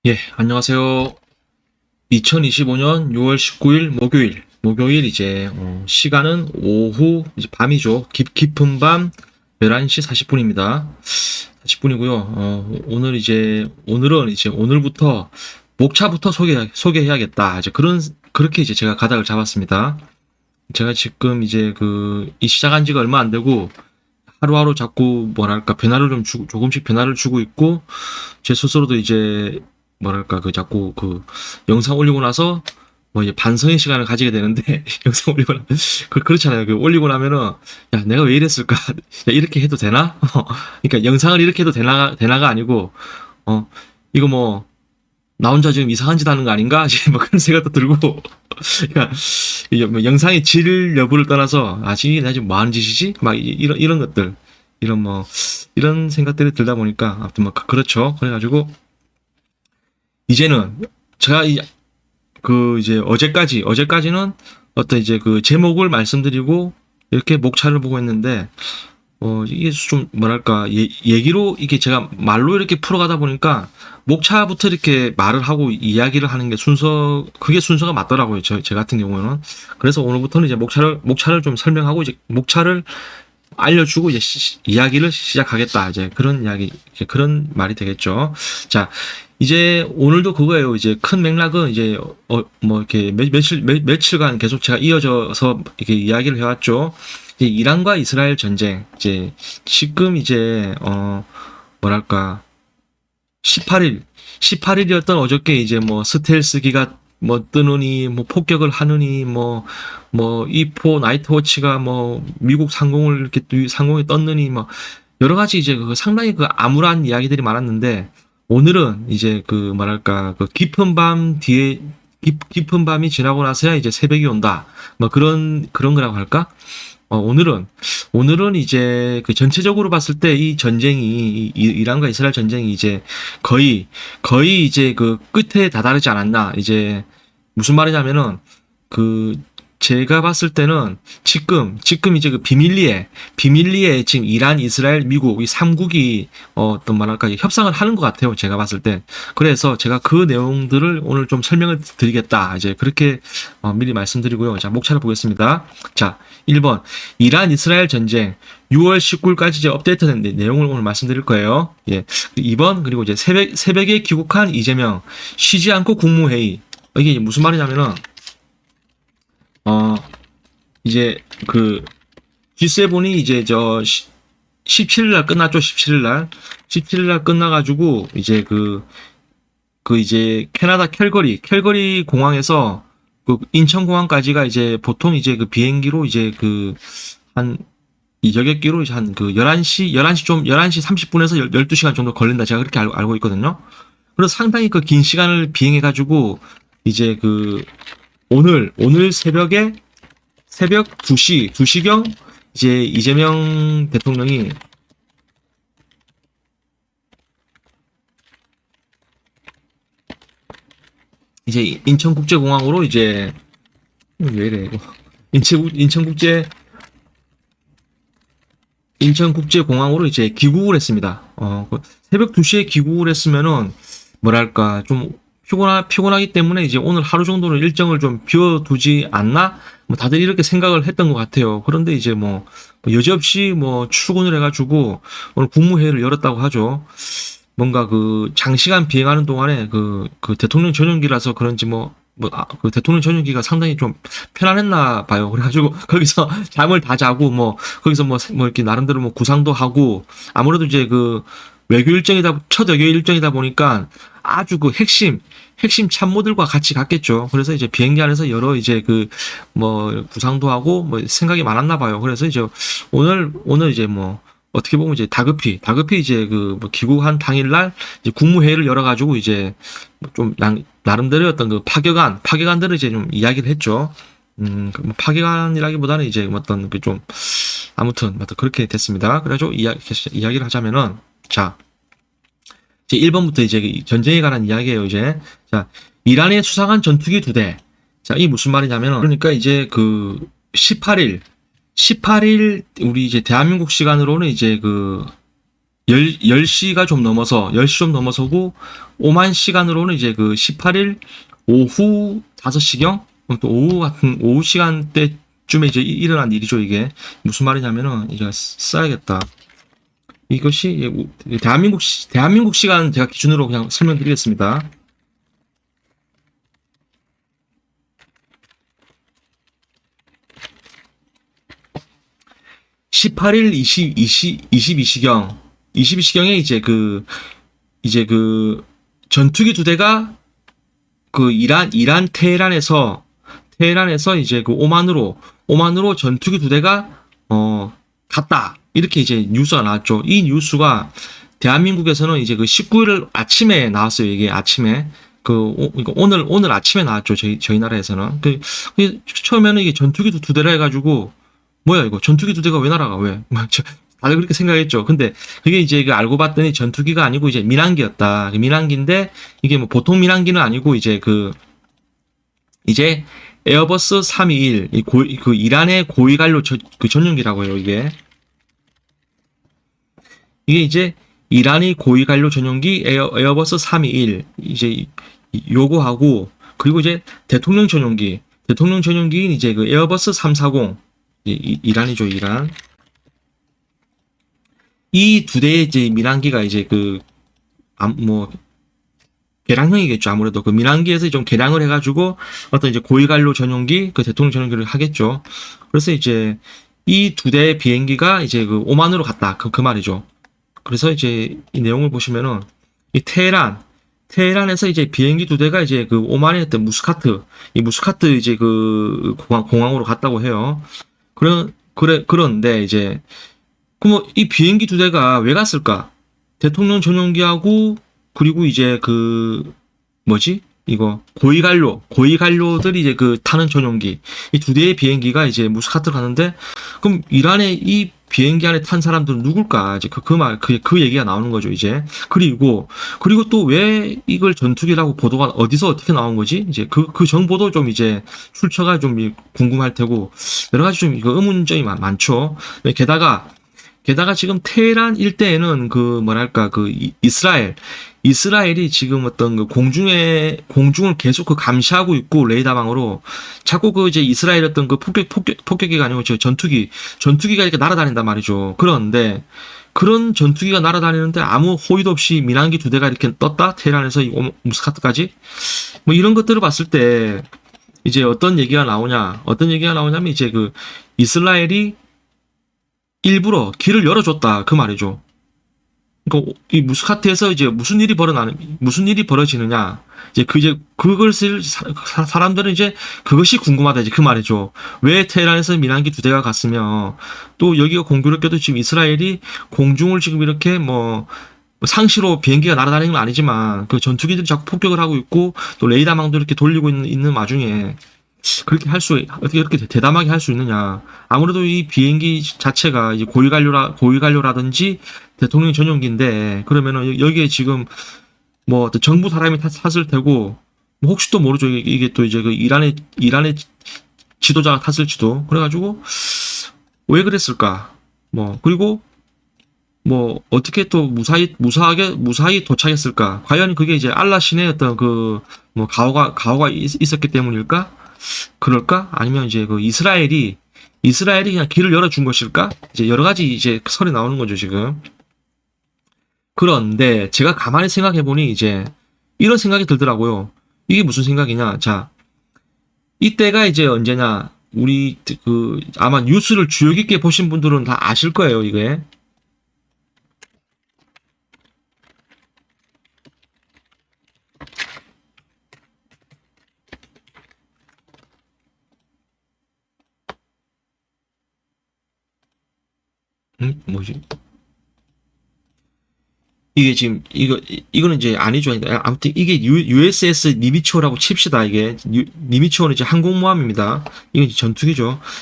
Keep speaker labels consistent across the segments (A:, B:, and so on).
A: 예, 안녕하세요. 2025년 6월 19일 목요일 이제 시간은 오후 이제 밤이죠. 깊은 밤 11시 40분입니다. 40분이고요. 오늘은 이제 오늘부터 목차부터 소개해야겠다. 이제 그렇게 이제 제가 가닥을 잡았습니다. 제가 지금 이제 이 시작한 지가 얼마 안 되고 하루하루 자꾸 뭐랄까 조금씩 변화를 주고 있고 제 스스로도 이제 뭐랄까 자꾸 영상 올리고 나서 뭐 이제 반성의 시간을 가지게 되는데 영상 올리고 나면 그렇잖아요. 올리고 나면은 야 내가 왜 이랬을까? 야, 이렇게 해도 되나? 그러니까 영상을 이렇게 해도 되나가 아니고 어 이거 뭐 나 혼자 지금 이상한 짓 하는 거 아닌가? 지금 뭐 그런 생각도 들고 그러니까 이게 뭐 영상의 질 여부를 떠나서 지금 내가 지금 뭐 하는 짓이지? 막 이런 것들 이런 생각들이 들다 보니까 아무튼 뭐 그렇죠. 그래가지고 이제는 제가 이제 어제까지는 어떤 이제 제목을 말씀드리고 이렇게 목차를 보고 했는데 이게 좀 뭐랄까 얘기로 이게 제가 말로 이렇게 풀어가다 보니까 목차부터 이렇게 말을 하고 이야기를 하는 게 그게 순서가 맞더라고요. 제 같은 경우는. 그래서 오늘부터는 이제 목차를 좀 설명하고 이제 목차를 알려주고 이제 이야기를 시작하겠다. 이제 그런 이제 그런 말이 되겠죠. 자, 이제 오늘도 그거예요. 이제 큰 맥락은 이제 뭐 이렇게 며칠간 계속 제가 이어져서 이렇게 이야기를 해왔죠. 이제 이란과 이스라엘 전쟁 이제 지금 이제 뭐랄까 18일이었던 어저께 이제 뭐 스텔스기가 뭐 뜨느니 뭐 폭격을 하느니 뭐 이포 나이트워치가 뭐 미국 상공에 떴느니 뭐 여러 가지 이제 상당히 암울한 이야기들이 많았는데 오늘은 이제 뭐랄까 깊은 밤 뒤에 깊은 밤이 지나고 나서야 이제 새벽이 온다. 뭐 그런 거라고 할까? 오늘은 이제 전체적으로 봤을 때 이 전쟁이 이란과 이스라엘 전쟁이 이제 거의 이제 끝에 다다르지 않았나. 이제 무슨 말이냐면은 그 제가 봤을 때는 지금 이제 비밀리에 지금 이란, 이스라엘, 미국 이 3국이 어떤 말할까 협상을 하는 것 같아요. 제가 봤을 때. 그래서 제가 그 내용들을 오늘 좀 설명을 드리겠다. 이제 그렇게 미리 말씀드리고요. 자, 목차를 보겠습니다. 자, 1번 이란, 이스라엘 전쟁 6월 19일까지 이제 업데이트된 내용을 오늘 말씀드릴 거예요. 예. 2번 그리고 이제 새벽에 귀국한 이재명 쉬지 않고 국무회의. 이게 무슨 말이냐면은 어, 이제 G7이 이제 17일 날 끝났죠. 17일 날. 17일 날 끝나가지고 이제 이제 캐나다 캘거리 공항에서 인천 공항까지가 이제 보통 이제 비행기로 이제 한 이 여객기로 이제 한 11시 30분에서 12시간 정도 걸린다. 제가 그렇게 알고 있거든요. 그래서 상당히 긴 시간을 비행해가지고 이제 오늘 새벽 2시경 이제 이재명 대통령이 이제 인천국제공항으로 이제 왜 이래 이거 인천국제공항으로 이제 귀국을 했습니다. 새벽 2시에 귀국을 했으면은 뭐랄까 좀 피곤하기 때문에 이제 오늘 하루 정도는 일정을 좀 비워두지 않나? 뭐 다들 이렇게 생각을 했던 것 같아요. 그런데 이제 뭐 여지없이 뭐 출근을 해가지고 오늘 국무회의를 열었다고 하죠. 뭔가 장시간 비행하는 동안에 대통령 전용기라서 그런지 대통령 전용기가 상당히 좀 편안했나 봐요. 그래가지고 거기서 잠을 다 자고 거기서 이렇게 나름대로 구상도 하고 아무래도 이제 첫 외교 일정이다 보니까 아주 핵심 참모들과 같이 갔겠죠. 그래서 이제 비행기 안에서 여러 이제 구상도 하고 생각이 많았나 봐요. 그래서 이제 오늘 이제 어떻게 보면 이제 다급히 이제 귀국한 당일날 이제 국무회의를 열어가지고 이제 좀 나름대로 어떤 파격안들을 이제 좀 이야기를 했죠. 파격안이라기보다는 이제 어떤 아무튼 그렇게 됐습니다. 그래가지고 이야기를 하자면은 자. 이제 1번부터 이제 전쟁에 관한 이야기예요, 이제. 자, 이란의 수상한 전투기 2대. 자, 이 무슨 말이냐면, 그러니까 이제 18일, 우리 이제 대한민국 시간으로는 이제 10시가 좀 넘어서 10시 좀 넘어서고 오만 시간으로는 이제 그 18일 오후 5시경 또 오후 시간대쯤에 이제 일어난 일이죠. 이게 무슨 말이냐면은 이제 써야겠다. 이것이 대한민국 시간 제가 기준으로 그냥 설명드리겠습니다. 18일 22시경에 이제 그 전투기 두 대가 그 이란 테헤란에서 이제 그 오만으로 전투기 두 대가 갔다. 이렇게 이제 뉴스가 나왔죠. 이 뉴스가 대한민국에서는 이제 그 19일 아침에 나왔어요. 이게 아침에 오늘 아침에 나왔죠. 저희 나라에서는 처음에는 이게 전투기 두 대라 해가지고 뭐야 이거 전투기 두 대가 왜 날아가 왜 다들 그렇게 생각했죠. 근데 그게 이제 알고 봤더니 전투기가 아니고 이제 민항기였다. 민항기인데 이게 뭐 보통 민항기는 아니고 이제 이제 에어버스 321 그 이란의 고위관료 그 전용기라고 해요. 이게 이제 이란의 고위관료 전용기 에어버스 321 이제 요거하고 그리고 이제 대통령 전용기인 이제 그 에어버스 340 이란이죠. 이란. 이 두 대의 이제 민항기가 이제 개량형이겠죠. 아무래도 그 민항기에서 좀 개량을 해가지고 어떤 이제 고위관료 전용기, 그 대통령 전용기를 하겠죠. 그래서 이제 이 두 대의 비행기가 이제 그 오만으로 갔다. 그 말이죠. 그래서 이제 이 내용을 보시면은 이 테헤란에서 이제 비행기 두 대가 이제 그 오만에 있던 무스카트 이제 그 공항으로 갔다고 해요. 그런데 이제 그럼 이 비행기 두 대가 왜 갔을까? 대통령 전용기하고 그리고 이제 이거 고위관료들이 이제 그 타는 전용기 이 두 대의 비행기가 이제 무스카트를 가는데 그럼 이란의 이 비행기 안에 탄 사람들은 누굴까? 이제 그 얘기가 나오는 거죠, 이제. 그리고 또 왜 이걸 전투기라고 보도가 어디서 어떻게 나온 거지? 이제 그 정보도 좀 이제 출처가 좀 궁금할 테고, 여러 가지 좀 이거 의문점이 많죠. 게다가 지금 테헤란 일대에는 이스라엘이 지금 어떤 공중을 계속 감시하고 있고 레이더망으로 자꾸 이제 이스라엘 어떤 폭격기가 아니고 전투기가 이렇게 날아다닌단 말이죠. 그런데 그런 전투기가 날아다니는데 아무 호의도 없이 민항기 두 대가 이렇게 떴다? 테헤란에서 무스카트까지? 뭐 이런 것들을 봤을 때 이제 어떤 얘기가 나오냐면 이제 이스라엘이 일부러 길을 열어줬다 그 말이죠. 그러니까 이 무스카트에서 이제 무슨 일이 벌어지느냐 이제 그것을 사람들은 이제 그것이 궁금하다 이제 그 말이죠. 왜 테헤란에서 민항기 두 대가 갔으며 또 여기가 공교롭게도 지금 이스라엘이 공중을 지금 이렇게 상시로 비행기가 날아다니는 건 아니지만 그 전투기들이 자꾸 폭격을 하고 있고 또 레이더망도 이렇게 돌리고 있는 와중에 어떻게 그렇게 대담하게 할 수 있느냐. 아무래도 이 비행기 자체가 이제 고위관료라든지 대통령 전용기인데, 그러면은 여기에 지금 정부 사람이 탔을 테고, 혹시 또 모르죠. 이게 또 이제 이란의 지도자가 탔을지도. 그래가지고, 왜 그랬을까? 그리고, 어떻게 또 무사히 도착했을까? 과연 그게 이제 알라 신의 어떤 가오가 있었기 때문일까? 그럴까? 아니면 이제 이스라엘이 그냥 길을 열어준 것일까? 이제 여러 가지 이제 설이 나오는 거죠, 지금. 그런데 제가 가만히 생각해보니 이제 이런 생각이 들더라고요. 이게 무슨 생각이냐? 자, 이때가 이제 언제냐? 우리 아마 뉴스를 주의 깊게 보신 분들은 다 아실 거예요, 이게. 뭐지? 이게 지금 이거는 이제 아니죠. 아무튼 이게 USS 니미츠오라고 칩시다. 이게 니미츠오는 이제 항공모함입니다. 이건 이제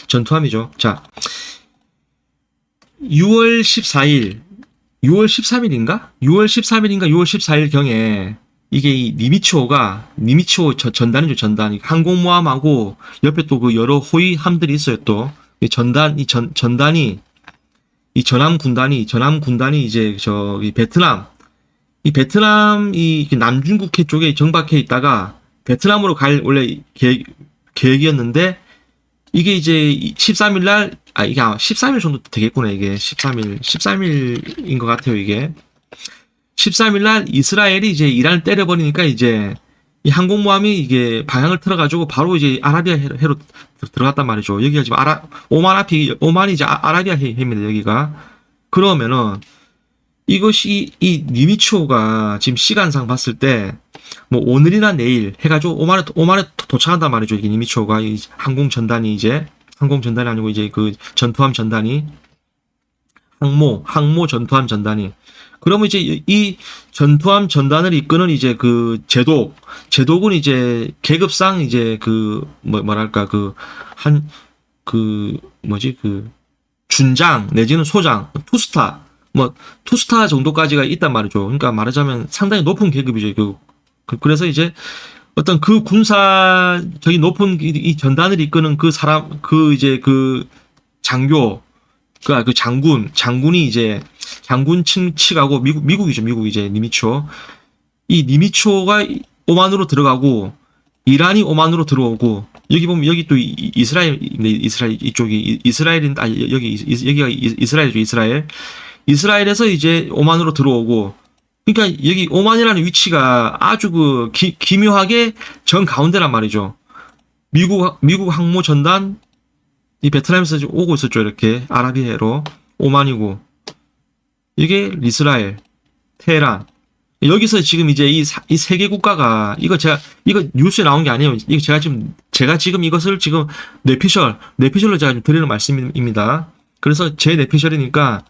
A: 전투함이죠. 자, 6월 13일인가? 6월 14일 경에 이게 이 니미츠오 전단이죠. 전단. 항공모함하고 옆에 또 여러 호위함들이 있어요. 또 전단이 이 전함 군단이 이제 저기 베트남 이 남중국해 쪽에 정박해 있다가 베트남으로 갈 원래 계획이었는데 이게 이제 13일 날, 이게 13일 정도 되겠구나, 이게. 13일인 것 같아요, 이게. 13일 날 이스라엘이 이제 이란을 때려버리니까 이제 이 항공모함이 이게 방향을 틀어가지고 바로 이제 아라비아 해로 들어갔단 말이죠. 여기가 지금 오만이 이제 아라비아 해입니다, 여기가. 그러면은 이것이 이 니미츠오가 지금 시간상 봤을 때 뭐 오늘이나 내일 해가지고 오만에 도착한단 말이죠. 이게 니미츠오가 이 항공 전단이 아니고 이제 그 전투함 전단이 항모 전투함 전단이 그러면 이제 이 전투함 전단을 이끄는 이제 그 제독은 이제 계급상 이제 그 뭐랄까 준장 내지는 소장 투스타 정도까지가 있단 말이죠. 그러니까 말하자면 상당히 높은 계급이죠. 그래서 이제 어떤 그 군사적인 높은 이 전단을 이끄는 그 사람, 이제 장교, 장군이 이제 장군 측하고 미국이죠. 미국 이제 니미츠오. 이 니미츠오가 오만으로 들어가고 이란이 오만으로 들어오고 여기 보면 여기 또 이스라엘 이쪽이 여기가 이스라엘이죠. 이스라엘에서 이제 오만으로 들어오고 그러니까 여기 오만이라는 위치가 아주 기묘하게 정 가운데란 말이죠. 미국 항모 전단 이 베트남에서 오고 있었죠. 이렇게 아라비아로 오만이고 이게 이스라엘, 테헤란. 여기서 지금 이제 이 세 개 국가가 이거 뉴스에 나온 게 아니에요. 이거 제가 지금 이것을 지금 뇌피셜로 제가 좀 드리는 말씀입니다. 그래서 제 뇌피셜이니까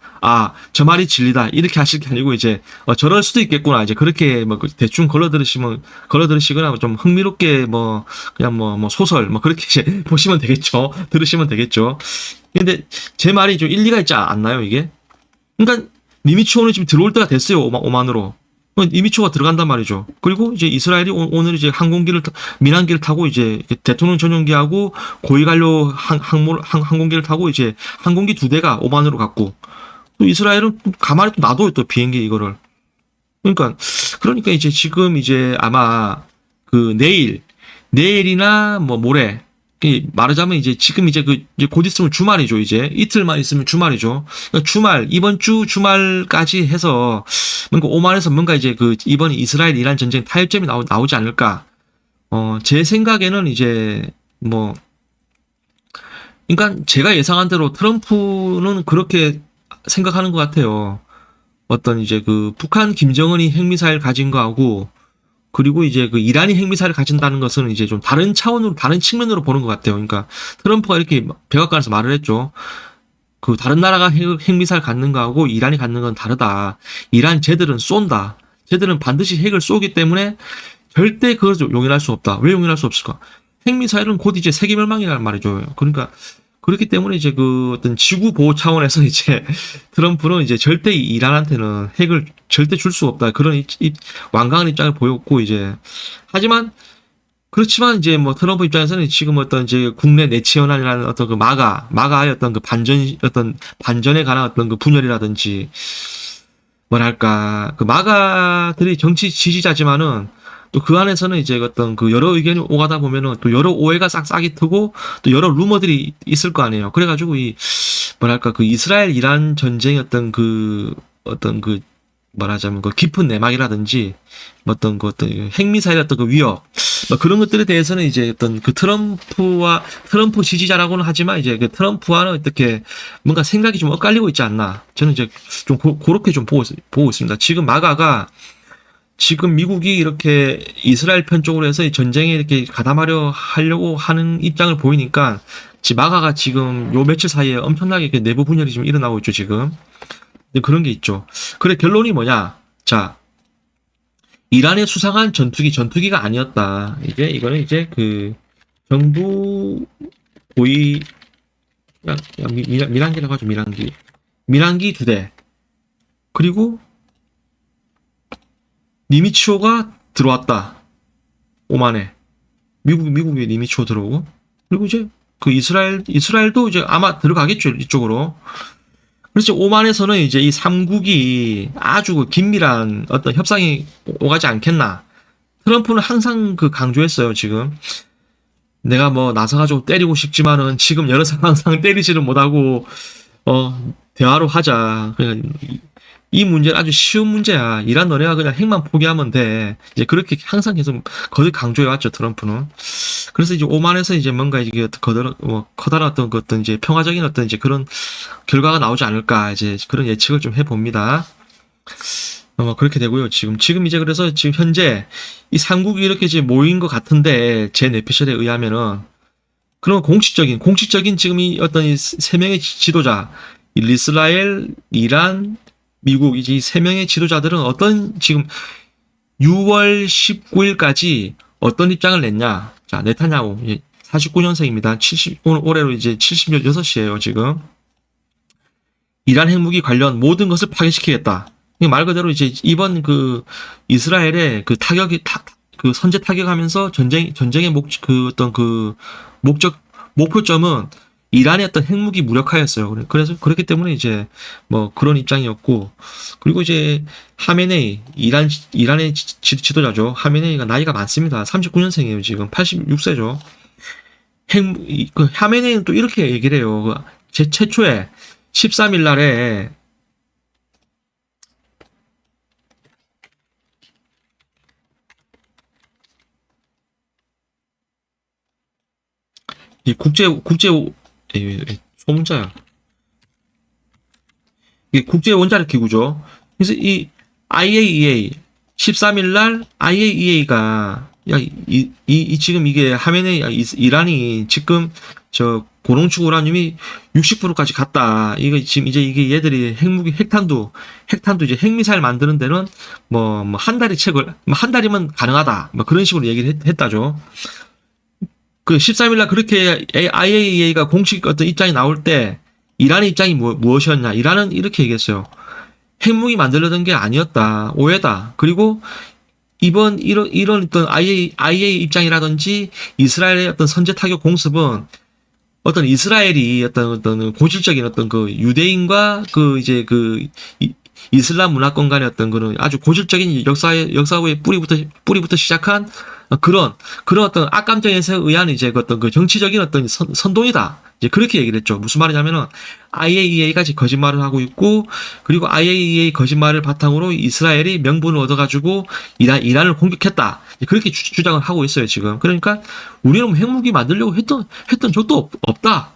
A: 저 말이 진리다 이렇게 하실 게 아니고 이제 저럴 수도 있겠구나 이제 그렇게 뭐 대충 걸러들으시거나 좀 흥미롭게 그냥 소설 그렇게 이제 보시면 되겠죠. 들으시면 되겠죠. 근데 제 말이 좀 일리가 있지 않나요 이게? 그러니까 니미츠오는 지금 들어올 때가 됐어요. 오만으로. 니미츠오가 들어간단 말이죠. 그리고 이제 이스라엘이 오늘 이제 민항기를 타고 이제 대통령 전용기하고 고위관료 항공기를 타고 이제 항공기 2대가 오만으로 갔고 또 이스라엘은 가만히 또 놔둬요 또 비행기 이거를. 그러니까 이제 지금 이제 아마 내일이나 모레 말하자면 이제 지금 이제 이제 곧 있으면 주말이죠. 이제 이틀만 있으면 주말이죠. 그러니까 이번 주 주말까지 해서 뭔가 오만에서 뭔가 이제 이번 이스라엘 이란 전쟁 타협점이 나오지 않을까. 제 생각에는 이제 그러니까 제가 예상한 대로 트럼프는 그렇게 생각하는 것 같아요. 어떤 이제 북한 김정은이 핵미사일 가진 거하고 그리고 이제 이란이 핵미사일을 가진다는 것은 이제 좀 다른 차원으로, 다른 측면으로 보는 것 같아요. 그러니까 트럼프가 이렇게 백악관에서 말을 했죠. 다른 나라가 핵미사일 갖는 거하고 이란이 갖는 건 다르다. 이란 쟤들은 쏜다. 쟤들은 반드시 핵을 쏘기 때문에 절대 그걸 용인할 수 없다. 왜 용인할 수 없을까? 핵미사일은 곧 이제 세계 멸망이라는 말이죠. 그러니까 그렇기 때문에 이제 어떤 지구 보호 차원에서 이제 트럼프는 이제 절대 이란한테는 핵을 절대 줄 수 없다. 그런 완강한 입장을 보였고 이제 그렇지만 이제 트럼프 입장에서는 지금 어떤 이제 국내 내치 현안이라는 어떤 마가의 어떤 반전에 관한 어떤 분열이라든지 뭐랄까 마가들이 정치 지지자지만은 또 그 안에서는 이제 어떤 여러 의견이 오가다 보면은 또 여러 오해가 싹싹이 트고 또 여러 루머들이 있을 거 아니에요. 그래가지고 뭐랄까 이스라엘 이란 전쟁의 어떤 말하자면 깊은 내막이라든지 어떤 핵미사일 어떤 위협 그런 것들에 대해서는 이제 어떤 트럼프 지지자라고는 하지만 이제 트럼프와는 어떻게 뭔가 생각이 좀 엇갈리고 있지 않나. 저는 이제 좀 그렇게 좀 보고 있습니다. 지금 지금 미국이 이렇게 이스라엘 편 쪽으로 해서 이 전쟁에 이렇게 하려고 하는 입장을 보이니까 마가가 지금 요 며칠 사이에 엄청나게 내부 분열이 좀 일어나고 있죠, 지금. 그런 게 있죠. 그래, 결론이 뭐냐? 자, 이란의 수상한 전투기가 아니었다. 이거는 이제 정부 고위, 미랑기라고 하죠, 미랑기 2대. 그리고 니미츠오가 들어왔다. 오만에. 미국에 니미츠오 들어오고. 그리고 이제 이스라엘도 이제 아마 들어가겠죠, 이쪽으로. 그래서 오만에서는 이제 이 삼국이 아주 그 긴밀한 어떤 협상이 오가지 않겠나. 트럼프는 항상 그 강조했어요, 지금. 내가 뭐 나서가지고 때리고 싶지만은 지금 여러 상황상 때리지는 못하고, 대화로 하자. 그러니까 이 문제는 아주 쉬운 문제야. 이란 너네가 그냥 핵만 포기하면 돼. 이제 그렇게 항상 계속 거듭 강조해왔죠, 트럼프는. 그래서 이제 오만에서 이제 뭔가 이게 커다란 어떤 그 어떤 이제 평화적인 어떤 이제 그런 결과가 나오지 않을까, 이제 그런 예측을 좀 해봅니다. 그렇게 되고요. 지금 이제 그래서 지금 현재 이 삼국이 이렇게 이제 모인 것 같은데, 제 내피셜에 의하면은, 그런 공식적인 지금 이 어떤 이 세 명의 지도자, 이스라엘, 이란, 미국, 이제 이 세 명의 지도자들은 어떤 지금 6월 19일까지 어떤 입장을 냈냐. 자, 네타냐후, 49년생입니다. 올해로 이제 76이에요, 지금. 이란 핵무기 관련 모든 것을 파괴시키겠다. 말 그대로 이제 이번 그 이스라엘의 그 그 선제 타격하면서 전쟁의 목표점은 이란의 어떤 핵무기 무력화였어요. 그래서 그렇기 때문에 이제 뭐 그런 입장이었고, 그리고 이제 하메네이, 이란의 지도자죠. 하메네이가 나이가 많습니다. 39년생이에요. 지금 86세죠. 하메네이는 또 이렇게 얘기를 해요. 최초에 13일 날에 이 소문자야. 이게 국제 원자력 기구죠. 그래서 이 IAEA 13일 날 IAEA가 지금 이게 하메네이 이란이 지금 저 고농축 우라늄이 60%까지 갔다. 이거 지금 이제 이게 얘들이 핵탄두 이제 핵미사일 만드는 데는 한 달이면 가능하다. 그런 식으로 얘기를 했다죠. 그 13일 날 그렇게 IAEA가 공식 어떤 입장이 나올 때 이란의 입장이 무엇이었냐? 이란은 이렇게 얘기했어요. 핵무기 만들려던 게 아니었다. 오해다. 그리고 이런 어떤 IA 입장이라든지 이스라엘의 어떤 선제 타격 공습은 어떤 이스라엘이 어떤 고질적인 어떤 그 유대인과 그 이제 그 이슬람 문화권 간의 어떤 그런 아주 고질적인 역사의 뿌리부터 시작한 그런 어떤 악감정에서 의한 이제 어떤 그 정치적인 어떤 선동이다. 이제 그렇게 얘기를 했죠. 무슨 말이냐면은 IAEA가 거짓말을 하고 있고, 그리고 IAEA 거짓말을 바탕으로 이스라엘이 명분을 얻어가지고 이란을 공격했다. 그렇게 주장을 하고 있어요, 지금. 그러니까 우리는 핵무기 만들려고 했던 적도 없다.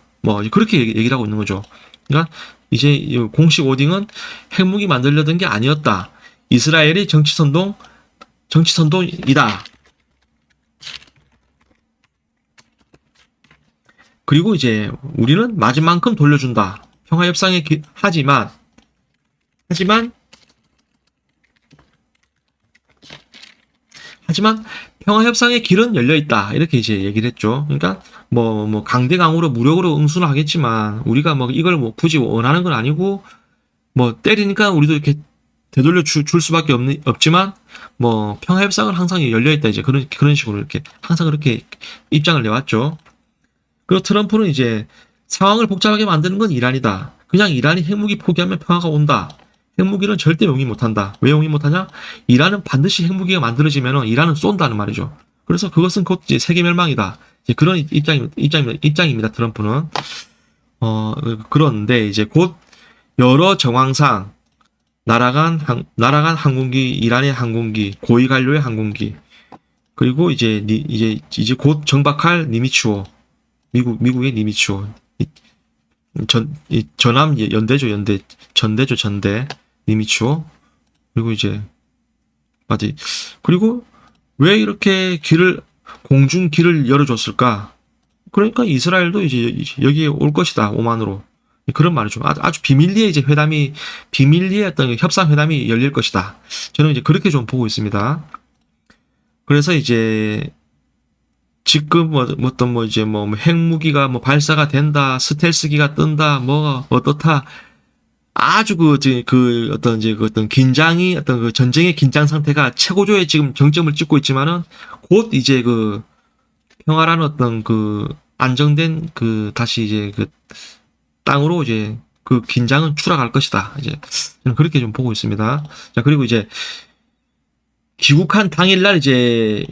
A: 그렇게 얘기를 하고 있는 거죠. 그러니까 이제 공식 워딩은 핵무기 만들려던 게 아니었다. 이스라엘이 정치선동이다. 그리고 이제 우리는 맞은 만큼 돌려준다. 평화협상에 하지만 평화협상의 길은 열려 있다. 이렇게 이제 얘기를 했죠. 그러니까 강대강으로 무력으로 응수는 하겠지만 우리가 이걸 굳이 원하는 건 아니고 때리니까 우리도 이렇게 되돌려 줄 수밖에 없지만 평화협상은 항상 열려 있다. 이제 그런 식으로 이렇게 항상 그렇게 입장을 내왔죠. 그리고 트럼프는 이제 상황을 복잡하게 만드는 건 이란이다. 그냥 이란이 핵무기 포기하면 평화가 온다. 핵무기는 절대 용의 못한다. 왜 용의 못하냐? 이란은 반드시 핵무기가 만들어지면 이란은 쏜다는 말이죠. 그래서 그것은 곧 이제 세계 멸망이다. 이제 그런 입장입니다. 트럼프는. 그런데 이제 곧 여러 정황상 날아간 항공기, 이란의 항공기, 고위 관료의 항공기, 그리고 이제 곧 정박할 니미츠호, 미국의 니미츠호, 전함 전대죠 니미츠호. 그리고 이제 그리고 왜 이렇게 공중 길을 열어줬을까? 그러니까 이스라엘도 이제 여기에 올 것이다. 오만으로. 그런 말이죠. 아주 비밀리에 이제 비밀리에 어떤 협상 회담이 열릴 것이다. 저는 이제 그렇게 좀 보고 있습니다. 그래서 이제 지금 핵무기가 발사가 된다, 스텔스기가 뜬다, 어떻다. 아주 어떤 긴장이 어떤 전쟁의 긴장 상태가 최고조에 지금 정점을 찍고 있지만은 곧 이제 평화라는 어떤 안정된 다시 이제 땅으로 이제 그 긴장은 추락할 것이다. 이제 저는 그렇게 좀 보고 있습니다. 자, 그리고 이제 귀국한 당일날 이제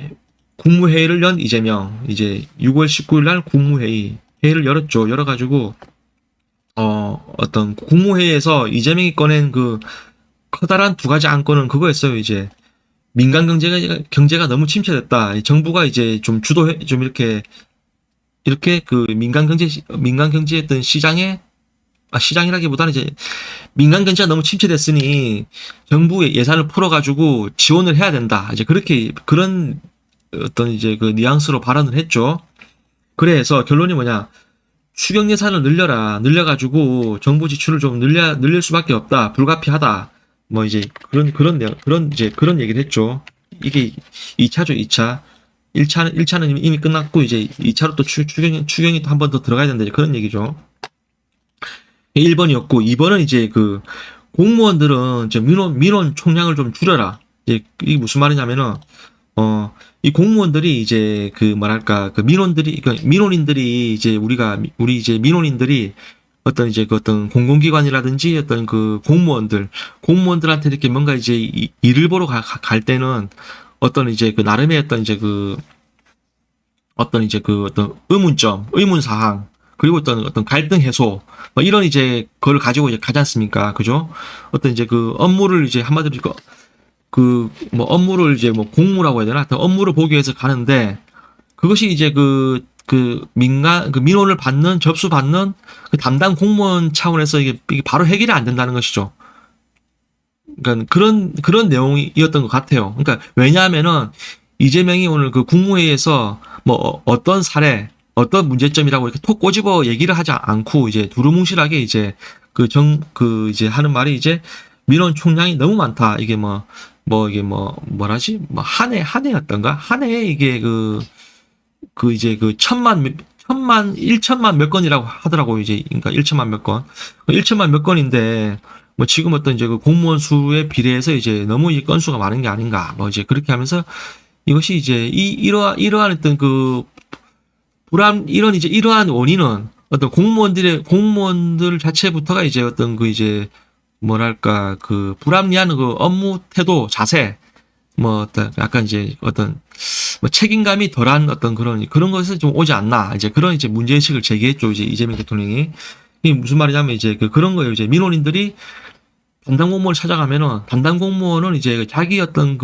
A: 국무회의를 연 이재명, 이제 6월 19일 날 국무회의를 열었죠. 열어가지고 어떤 국무회의에서 이재명이 꺼낸 그 커다란 두 가지 안건은 그거였어요. 이제 민간 경제가 너무 침체됐다. 정부가 이제 좀 주도해 좀 이렇게 그 민간 경제 어떤 시장이라기보다는 이제 민간 경제가 너무 침체됐으니 정부의 예산을 풀어가지고 지원을 해야 된다. 이제 그런 어떤 이제 그 뉘앙스로 발언을 했죠. 그래서 결론이 뭐냐? 추경 예산을 늘려가지고 정부 지출을 좀 늘릴 수밖에 없다. 불가피하다. 뭐 이제 그런 얘기를 했죠. 이게 2차죠, 2차. 1차는 이미 끝났고 이제 2차로 또 추경이 또 한 번 더 들어가야 된다. 이제 그런 얘기죠. 1번이었고 2번은 이제 그 공무원들은 이제 민원 총량을 좀 줄여라. 이게 무슨 말이냐면은 이 공무원들이 이제 그 뭐랄까 그 민원인들이 이제 우리 이제 민원인들이 어떤 이제 그 어떤 공공기관이라든지 어떤 그 공무원들한테 이렇게 뭔가 이제 일을 보러 갈 때는 어떤 이제 그 나름의 어떤 어떤 의문사항, 그리고 어떤 갈등 해소, 뭐 이런 이제 그걸 가지고 이제 가지 않습니까? 그죠? 어떤 이제 그 업무를 이제 한마디로 뭐 업무를 이제 뭐 공무라고 해야 되나? 하여튼 업무를 보기 위해서 가는데 그것이 이제 민원을 접수받는 그 담당 공무원 차원에서 이게 바로 해결이 안 된다는 것이죠. 그러니까 그런 내용이었던 것 같아요. 그러니까 왜냐하면은 이재명이 오늘 그 국무회의에서 뭐 어떤 문제점이라고 이렇게 톡 꼬집어 얘기를 하지 않고 이제 두루뭉실하게 이제 이제 하는 말이 이제 민원 총량이 너무 많다. 이게 한 해였던가? 한 해에 이게 이제 1천만 몇 건이라고 하더라고요. 이제, 그러니까 1천만 몇 건. 1천만 몇 건인데, 뭐 지금 어떤 이제 그 공무원 수에 비례해서 이제 너무 이 건수가 많은 게 아닌가. 뭐 이제 그렇게 하면서 이것이 이제 이러한 어떤 이러한 원인은 어떤 공무원들 자체부터가 이제 어떤 이제 뭐랄까 불합리한 업무 태도 자세, 뭐 어떤 약간 이제 어떤 뭐 책임감이 덜한 어떤 그런 것에서 좀 오지 않나, 이제 그런 이제 문제의식을 제기했죠. 이제 이재명 대통령이. 이게 무슨 말이냐면 이제 그런 거예요. 이제 민원인들이 담당 공무원을 찾아가면은 담당 공무원은 이제 자기 어떤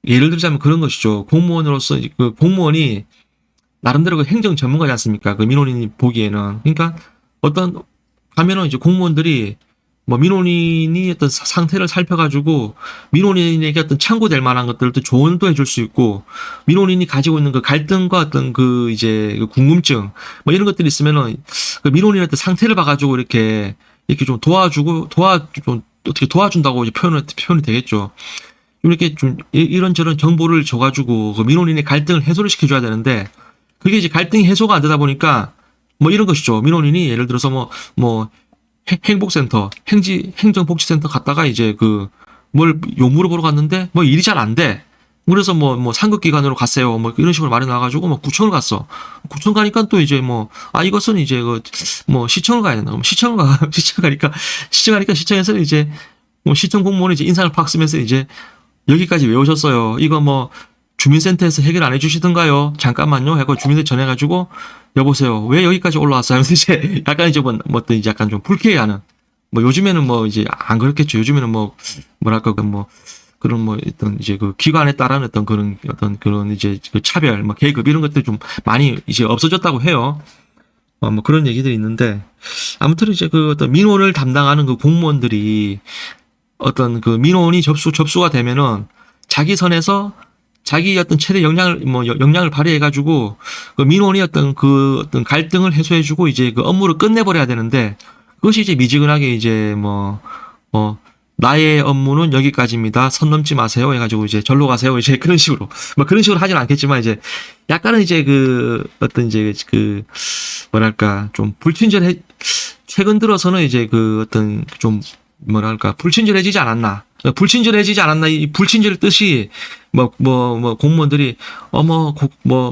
A: 예를 들자면 그런 것이죠. 공무원으로서 공무원이 나름대로 행정 전문가지 않습니까? 민원인이 보기에는. 그러니까 가면은 이제 공무원들이 뭐 민원인이 어떤 상태를 살펴가지고 민원인에게 어떤 참고될 만한 것들도 조언도 해줄 수 있고, 민원인이 가지고 있는 그 갈등과 어떤 이제 궁금증 뭐 이런 것들이 있으면은 민원인의 어떤 상태를 봐가지고 이렇게 좀 좀 어떻게 도와준다고 이제 표현이 되겠죠. 이렇게 좀 이런저런 정보를 줘가지고 민원인의 갈등을 해소를 시켜줘야 되는데, 그게 이제 갈등이 해소가 안 되다 보니까 뭐 이런 것이죠. 민원인이 예를 들어서 뭐 행복센터, 행정복지센터 갔다가 이제 뭘 요물을 보러 갔는데 뭐 일이 잘 안 돼. 그래서 뭐 상급기관으로 갔어요. 뭐 이런 식으로 말이 나와가지고 뭐 구청을 갔어. 구청 가니까 또 이제 이것은 이제 뭐 시청을 가야 된다. 시청 가니까 시청에서 이제 뭐 시청 공무원이 이제 인사를 팍 쓰면서 이제 여기까지 왜 오셨어요? 이거 뭐 주민센터에서 해결 안 해주시던가요? 잠깐만요. 하고 주민센터 전해가지고 여보세요. 왜 여기까지 올라왔어요? 하면서 이제 약간 이제 어떤 이제 약간 좀 불쾌해하는. 뭐 요즘에는 뭐 이제 안 그렇겠죠. 요즘에는 뭐 뭐랄까 그런 뭐 어떤 이제 기관에 따른 그런 이제 차별, 뭐 계급 이런 것들 좀 많이 이제 없어졌다고 해요. 뭐 그런 얘기들이 있는데, 아무튼 이제 어떤 민원을 담당하는 공무원들이 어떤 민원이 접수가 되면은 자기 선에서 자기 어떤 최대 역량을 발휘해가지고 민원이 어떤 갈등을 해소해주고 이제 업무를 끝내버려야 되는데, 그것이 이제 미지근하게 이제 나의 업무는 여기까지입니다. 선 넘지 마세요. 해가지고 이제 절로 가세요. 이제 그런 식으로 하진 않겠지만 이제 약간은 이제 어떤 이제 뭐랄까 좀 최근 들어서는 이제 어떤 좀 뭐랄까 불친절해지지 않았나. 불친절해지지 않았나. 이 불친절 뜻이 공무원들이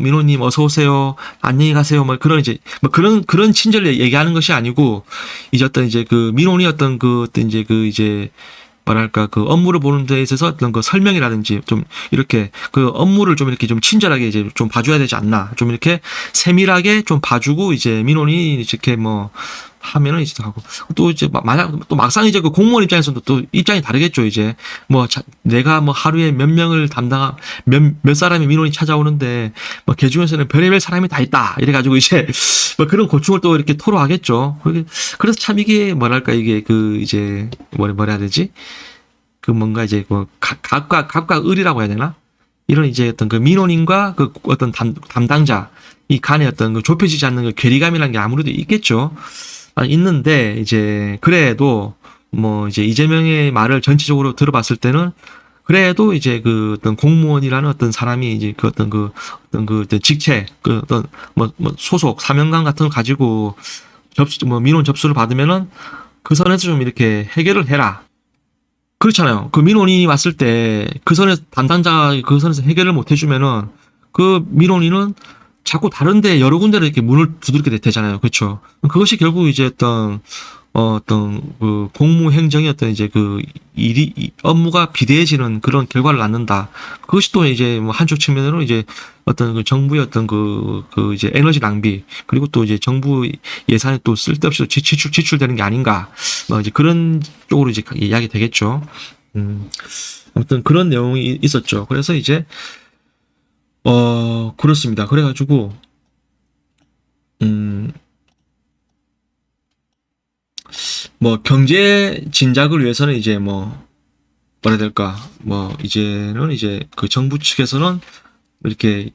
A: 민호님 어서 오세요, 안녕히 가세요, 뭐 그런 이제 뭐 그런 친절을 얘기하는 것이 아니고, 이제 어떤 이제 그 민원이 어떤 그 어떤 이제 그 이제 뭐랄까 그 업무를 보는 데 있어서 어떤 그 설명이라든지 좀 이렇게 그 업무를 좀 이렇게 좀 친절하게 이제 좀 봐줘야 되지 않나. 좀 이렇게 세밀하게 좀 봐주고 이제 민원이 이렇게 뭐 하면은 이제 하고, 또 이제 만약 또 막상 이제 그 공무원 입장에서도 또 입장이 다르겠죠. 이제 내가 뭐 하루에 몇 명을 담당 몇 사람의 민원이 찾아오는데 뭐 그 중에서는 별의별 사람이 다 있다 이래가지고 이제 뭐 그런 고충을 또 이렇게 토로하겠죠. 그래서 참 이게 뭐랄까 이게 그 이제 뭐라 해야 되지? 그 뭔가 이제 뭐 각과 을이라고 해야 되나? 이런 이제 어떤 그 민원인과 그 어떤 담당자 이 간의 어떤 그 좁혀지지 않는 그 괴리감이라는 게 아무래도 있겠죠. 있는데 이제 그래도 뭐 이제 이재명의 말을 전체적으로 들어봤을 때는 그래도 이제 그 어떤 공무원이라는 어떤 사람이 이제 그 어떤 그 어떤 직책 그 어떤 뭐 소속 사명감 같은 걸 가지고 민원 접수를 받으면은 그 선에서 좀 이렇게 해결을 해라. 그렇잖아요. 그 민원인이 왔을 때 그 선에서 담당자가 그 선에서 해결을 못 해주면은 그 민원인은 자꾸 다른데 여러 군데로 이렇게 문을 두드리게 되잖아요. 그렇죠. 그것이 결국 이제 어떤 그 공무행정의 어떤 이제 그 업무가 비대해지는 그런 결과를 낳는다. 그것이 또 이제 뭐 한쪽 측면으로 이제 어떤 그 정부의 어떤 그 이제 에너지 낭비, 그리고 또 이제 정부 예산이 또 쓸데없이 지출되는 게 아닌가. 뭐 이제 그런 쪽으로 이제 이야기 되겠죠. 아무튼 그런 내용이 있었죠. 그래서 이제 그렇습니다. 그래가지고, 뭐, 경제 진작을 위해서는 이제 뭐라 해야 될까, 이제는 이제 그 정부 측에서는 이렇게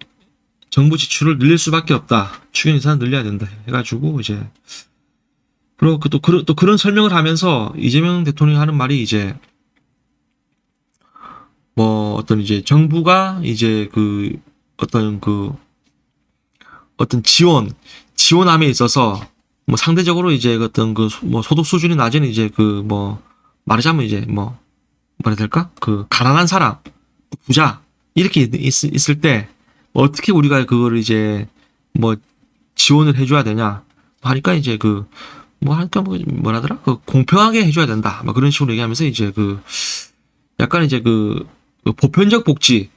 A: 정부 지출을 늘릴 수밖에 없다. 추경 예산을 늘려야 된다. 해가지고, 이제, 그리고 또 그런 설명을 하면서 이재명 대통령이 하는 말이 이제, 뭐, 어떤 이제 정부가 이제 어떤 지원함에 있어서 뭐 상대적으로 이제 어떤 뭐 소득 수준이 낮은 이제 말하자면 이제 뭐라 해야 될까? 가난한 사람, 부자 이렇게 있을 때 어떻게 우리가 그거를 이제 뭐 지원을 해줘야 되냐 하니까 이제 뭐라더라? 공평하게 해줘야 된다. 막 그런 식으로 얘기하면서 이제 약간 이제 보편적 복지에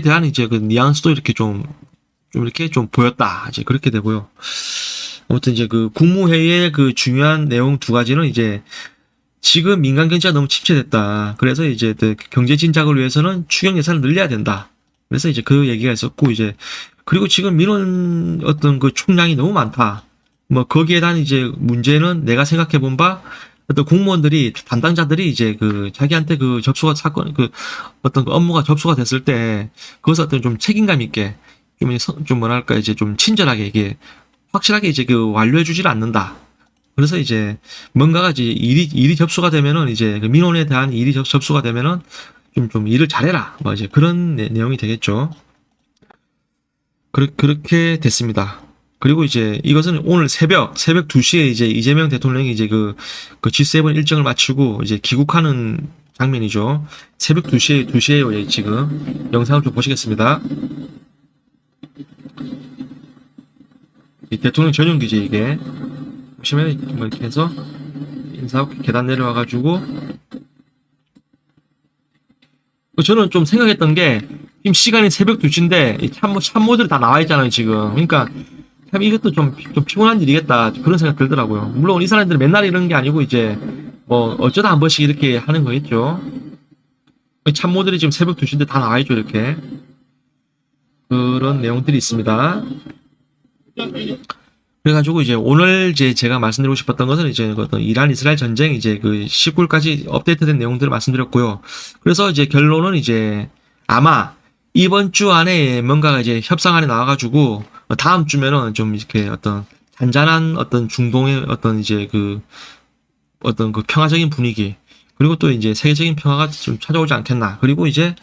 A: 대한 이제 뉘앙스도 이렇게 좀 이렇게 좀 보였다. 이제 그렇게 되고요. 아무튼 이제 국무회의의 중요한 내용 두 가지는 이제 지금 민간 경제가 너무 침체됐다. 그래서 이제 경제 진작을 위해서는 추경 예산을 늘려야 된다. 그래서 이제 그 얘기가 있었고, 이제 그리고 지금 민원 어떤 총량이 너무 많다. 뭐 거기에 대한 이제 문제는 내가 생각해 본 바 어떤 공무원들이 담당자들이 이제 자기한테 접수가 어떤 업무가 접수가 됐을 때 그것을 어떤 좀 책임감 있게 좀 뭐랄까 이제 좀 친절하게 이게 확실하게 이제 완료해 주지를 않는다. 그래서 이제 뭔가가 이제 일이 접수가 되면은 이제 민원에 대한 일이 접수가 되면은 좀 일을 잘해라. 뭐 이제 그런 내용이 되겠죠. 그렇게 됐습니다. 그리고 이제 이것은 오늘 새벽 2시에 이제 이재명 대통령이 이제 G7 일정을 마치고 이제 귀국하는 장면이죠. 새벽 2시에요, 지금. 영상을 좀 보시겠습니다. 이 대통령 전용기지, 이게. 보시면 뭐 이렇게 해서 인사하고 계단 내려와가지고. 저는 좀 생각했던 게 지금 시간이 새벽 2시인데 참모들이 다 나와 있잖아요, 지금. 그러니까 참 이것도 좀 피곤한 일이겠다, 그런 생각 들더라고요. 물론 이 사람들은 맨날 이런 게 아니고 이제 뭐 어쩌다 한 번씩 이렇게 하는 거겠죠. 참모들이 지금 새벽 2시인데 다 나와 있죠, 이렇게. 그런 내용들이 있습니다. 그래가지고 이제 오늘 이제 제가 말씀드리고 싶었던 것은 이제 어떤 이란 이스라엘 전쟁 이제 19일까지 업데이트된 내용들을 말씀드렸고요. 그래서 이제 결론은 이제 아마 이번 주 안에 뭔가가 이제 협상안에 나와가지고 다음 주면은 좀 이렇게 어떤 잔잔한 어떤 중동의 어떤 이제 어떤 평화적인 분위기, 그리고 또 이제 세계적인 평화가 좀 찾아오지 않겠나. 그리고 이제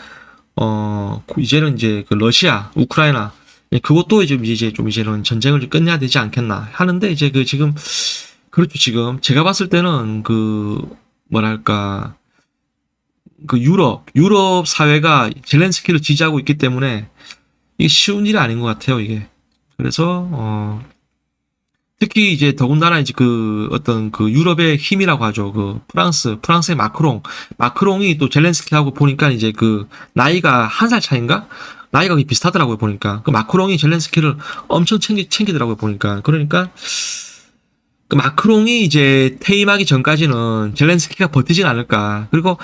A: 이제는 이제 러시아, 우크라이나 그것도 이제는 전쟁을 좀 끝내야 되지 않겠나 하는데, 이제 지금 그렇죠. 지금 제가 봤을 때는 뭐랄까 그 유럽 사회가 젤렌스키를 지지하고 있기 때문에 이게 쉬운 일이 아닌 것 같아요, 이게. 그래서 특히 이제 더군다나 이제 그 어떤 그 유럽의 힘이라고 하죠. 그 프랑스의 마크롱이 또 젤렌스키하고 보니까 이제 그 나이가 한 살 차인가? 나이가 거의 비슷하더라고요, 보니까. 그 마크롱이 젤렌스키를 엄청 챙기더라고요, 보니까. 그러니까 그 마크롱이 이제 퇴임하기 전까지는 젤렌스키가 버티진 않을까. 그리고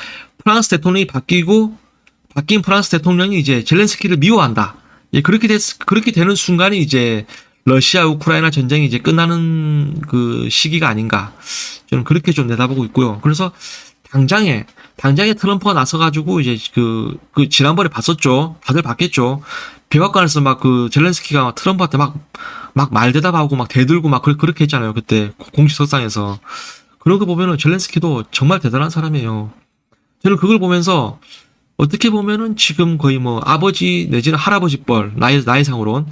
A: 프랑스 대통령이 바뀐 프랑스 대통령이 이제 젤렌스키를 미워한다. 예, 그렇게 되는 순간이 이제 러시아 우크라이나 전쟁이 이제 끝나는 그 시기가 아닌가. 저는 그렇게 좀 내다보고 있고요. 그래서 당장에 트럼프가 나서가지고 이제 그 지난번에 봤었죠. 다들 봤겠죠. 백악관에서 막 그 젤렌스키가 트럼프한테 막 말대답하고 막 대들고 막 그렇게 했잖아요. 그때 공식석상에서. 그런 거 보면은 젤렌스키도 정말 대단한 사람이에요. 저는 그걸 보면서 어떻게 보면은 지금 거의 뭐 아버지 내지는 할아버지 뻘 나이상으론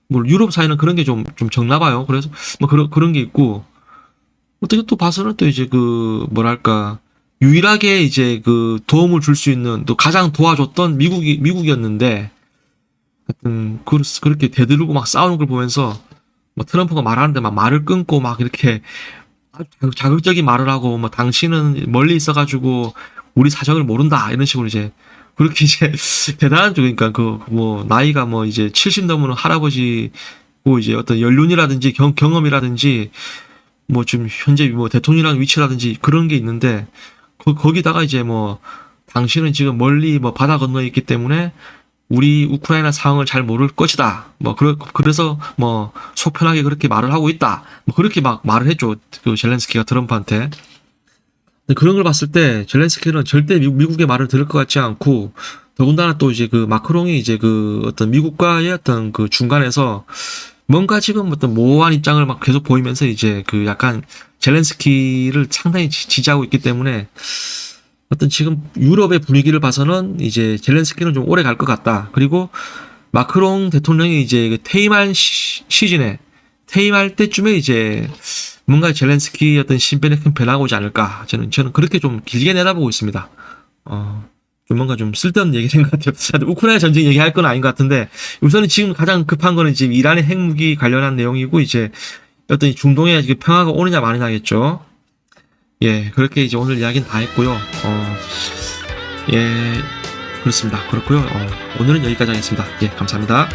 A: 뭐 유럽 사회는 그런 게 좀 적나 봐요. 그래서 뭐 그런 게 있고 어떻게 또 봐서는 또 이제 그 뭐랄까 유일하게 이제 그 도움을 줄 수 있는 또 가장 도와줬던 미국이었는데 하여튼 그렇게 대들고 막 싸우는 걸 보면서 뭐 트럼프가 말하는데 막 말을 끊고 막 이렇게 아주 자극적인 말을 하고 뭐 당신은 멀리 있어가지고 우리 사정을 모른다 이런 식으로 이제 그렇게 이제 대단한 쪽이니까 그 뭐 나이가 뭐 이제 70 넘은 할아버지고 이제 어떤 연륜이라든지 경험이라든지 뭐 지금 현재 뭐 대통령이라는 위치라든지 그런 게 있는데 거기다가 이제 뭐 당신은 지금 멀리 뭐 바다 건너에 있기 때문에 우리 우크라이나 상황을 잘 모를 것이다. 뭐 그래서 뭐 속편하게 그렇게 말을 하고 있다. 뭐 그렇게 막 말을 했죠. 그 젤렌스키가 트럼프한테. 근데 그런 걸 봤을 때 젤렌스키는 절대 미국의 말을 들을 것 같지 않고 더군다나 또 이제 그 마크롱이 이제 그 어떤 미국과의 어떤 그 중간에서 뭔가 지금 어떤 모호한 입장을 막 계속 보이면서 이제 그 약간 젤렌스키를 상당히 지지하고 있기 때문에 어떤 지금 유럽의 분위기를 봐서는 이제 젤렌스키는 좀 오래 갈 것 같다. 그리고 마크롱 대통령이 이제 그 퇴임할 시즌에 퇴임할 때쯤에 이제 뭔가 젤렌스키 어떤 신변에 큰 변화가 오지 않을까. 저는 그렇게 좀 길게 내다보고 있습니다. 좀 뭔가 좀 쓸데없는 얘기인 것 같아요. 우크라이나 전쟁 얘기할 건 아닌 것 같은데 우선은 지금 가장 급한 거는 지금 이란의 핵무기 관련한 내용이고 이제 어떤 중동에 지금 평화가 오느냐 마느냐겠죠. 예, 그렇게 이제 오늘 이야기는 다 했고요. 예, 그렇습니다. 그렇고요. 오늘은 여기까지 하겠습니다. 예, 감사합니다.